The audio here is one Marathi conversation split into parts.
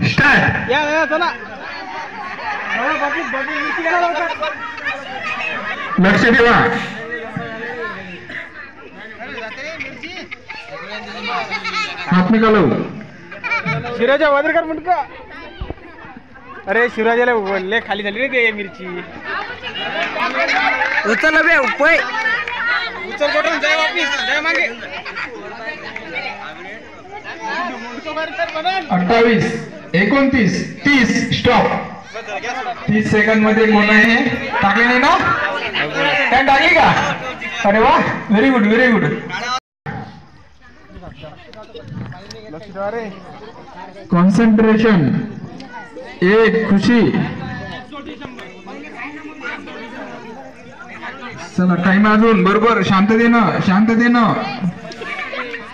स्टार्ट. या चला. लक्ष ठेवा. हात निकालो. शिराजा वादरकर मुंडका. अरे शिराजाला बोलले खाली झाली रे ते मिरची. उचल बे उपाय. उचल कोठून जाय वापिस जाय मागे. 28 29 30 स्टॉप. 30 सेकंड मध्ये कोण आहे टाकले नाही ना. काय टाकली का. अरे वा very good very good. Concentration. एक खुशी. चला टाइम अजून बरोबर. शांततेनं शांततेनं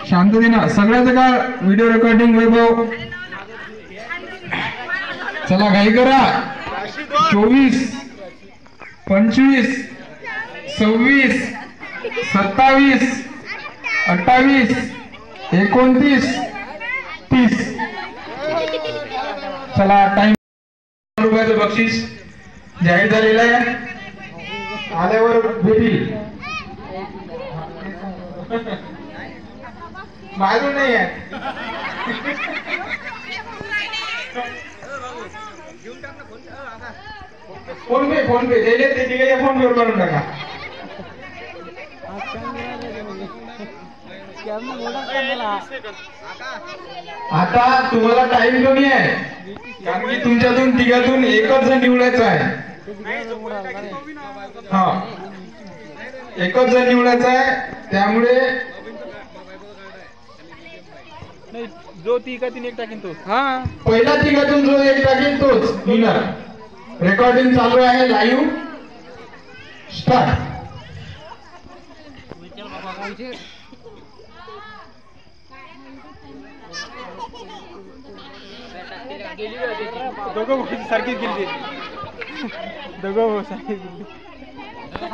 शांततेनं सगळ्याचं का व्हिडिओ रेकॉर्डिंग वैभव. चला घाई करा. 24 25 26 27 28 29 30. चला टाइम. रुपयाचं बक्षीस जाहीर झालेलं आहे. आल्यावर भेटील. बाजू नाही आहे. फोन पे दिले ते तिघे फोन पे करून टाका. आता तुम्हाला टाइम कमी आहे कारण की तुमच्यातून तिघातून एकच जण निवडायचं आहे. हा एकच जण निवडायचं आहे त्यामुळे जो तिघातून एक टाकेन तो. हा पहिला तिघातून जो एक टाकेन तोच विनर. रेकॉर्डिंग चालू आहे लाईव्ह. स्टार्ट. दोघं सारखीच गेली. दोघं सारखीच गेली.